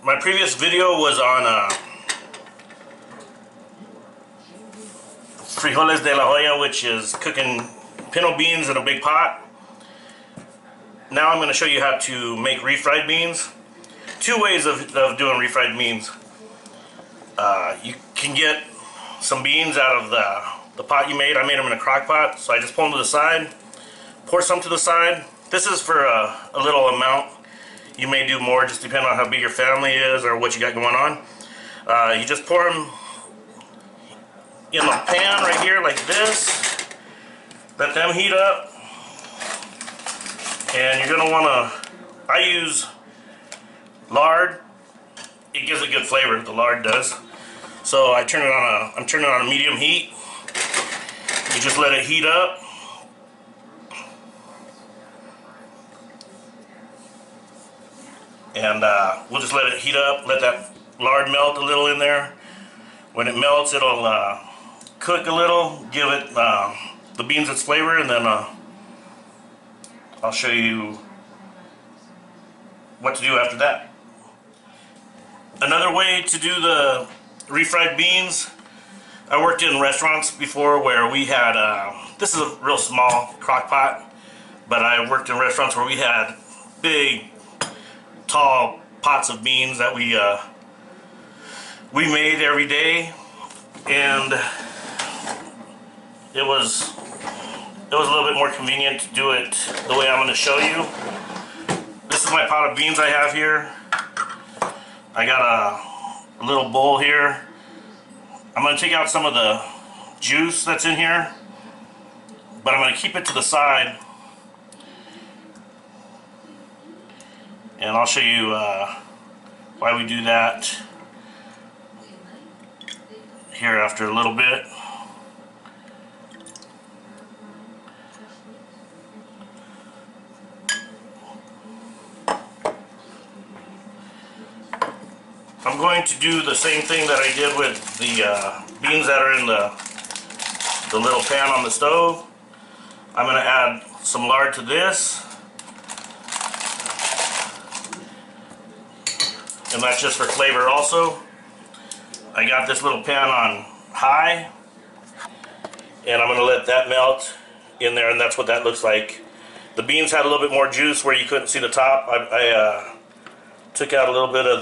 My previous video was on Frijoles de la olla, which is cooking pinto beans in a big pot. Now I'm going to show you how to make refried beans. Two ways of doing refried beans. You can get some beans out of the pot you made. I made them in a crock pot, so I just pull them to the side, pour some to the side. This is for a little amount. You may do more, just depending on how big your family is or what you got going on. You just pour them in the pan right here like this. Let them heat up. And you're going to want to, I use lard. It gives a good flavor, the lard does. So I'm turning it on a medium heat. You just let it heat up. And we'll just let it heat up, let that lard melt a little in there. When it melts, it'll cook a little, give it the beans its flavor, and then I'll show you what to do after that. Another way to do the refried beans, I worked in restaurants before where we had, this is a real small crock pot, but I worked in restaurants where we had big, tall pots of beans that we made every day, and it was a little bit more convenient to do it the way I'm going to show you. This is my pot of beans I have here. I got a little bowl here. I'm going to take out some of the juice that's in here, but I'm going to keep it to the side, and I'll show you why we do that here after a little bit. I'm going to do the same thing that I did with the beans that are in the little pan on the stove. I'm going to add some lard to this, and that's just for flavor also. I got this little pan on high, and I'm going to let that melt in there, and that's what that looks like. The beans had a little bit more juice where you couldn't see the top. I took out a little bit of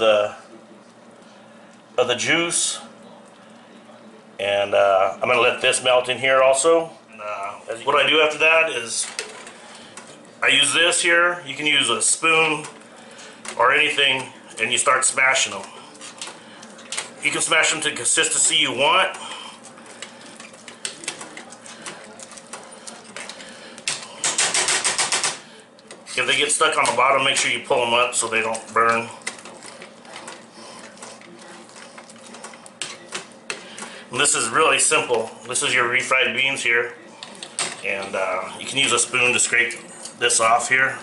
the juice, and I'm going to let this melt in here also. And, what I do after that is I use this here. You can use a spoon or anything, and you start smashing them. You can smash them to the consistency you want. If they get stuck on the bottom, make sure you pull them up so they don't burn. And this is really simple. This is your refried beans here, and you can use a spoon to scrape this off here.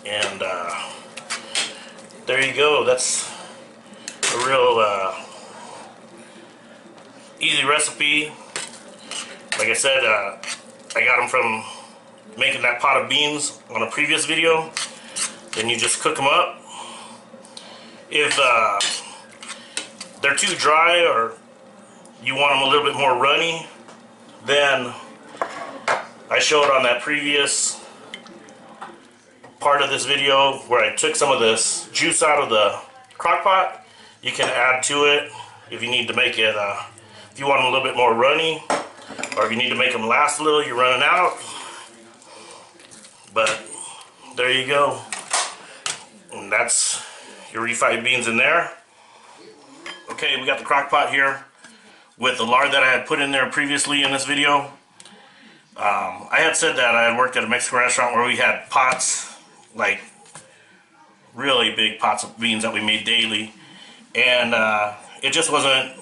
And there you go. That's a real easy recipe. Like I said, I got them from making that pot of beans on a previous video. Then you just cook them up. If they're too dry or you want them a little bit more runny, then I showed on that previous part of this video where I took some of this juice out of the crock pot. You can add to it if you need to make it, if you want them a little bit more runny, or if you need to make them last a little, you're running out. But there you go. And that's your refried beans in there. Okay, we got the crock pot here with the lard that I had put in there previously in this video. I had said that I had worked at a Mexican restaurant where we had pots, like really big pots of beans that we made daily, and it just wasn't,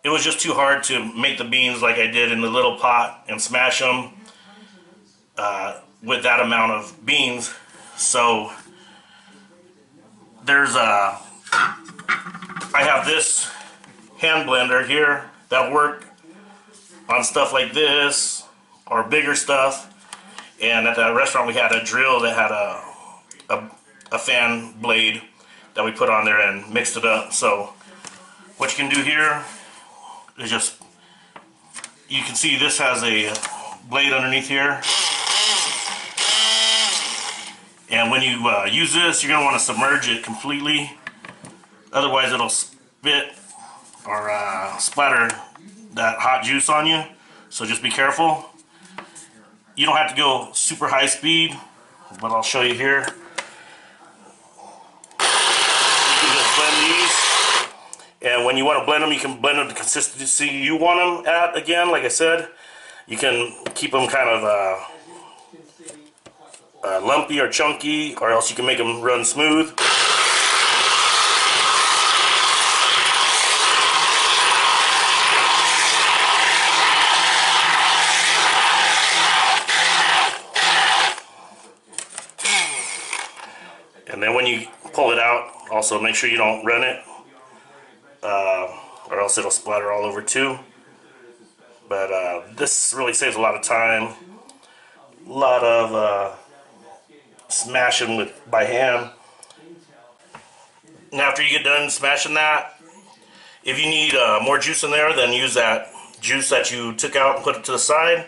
it was just too hard to make the beans like I did in the little pot and smash them with that amount of beans. So there's I have this hand blender here That'll work on stuff like this or bigger stuff. And at the restaurant we had a drill that had a fan blade that we put on there and mixed it up. So what you can do here is just, you can see this has a blade underneath here. And when you use this, you're going to want to submerge it completely. Otherwise it'll spit or splatter that hot juice on you. So just be careful. You don't have to go super high speed, but I'll show you here. You can just blend these. And when you want to blend them, you can blend them to the consistency you want them at. Again, like I said, you can keep them kind of lumpy or chunky, or else you can make them run smooth. And then when you pull it out, also make sure you don't run it, or else it'll splatter all over too. But this really saves a lot of time, a lot of smashing by hand. And after you get done smashing that, if you need more juice in there, then use that juice that you took out and put it to the side.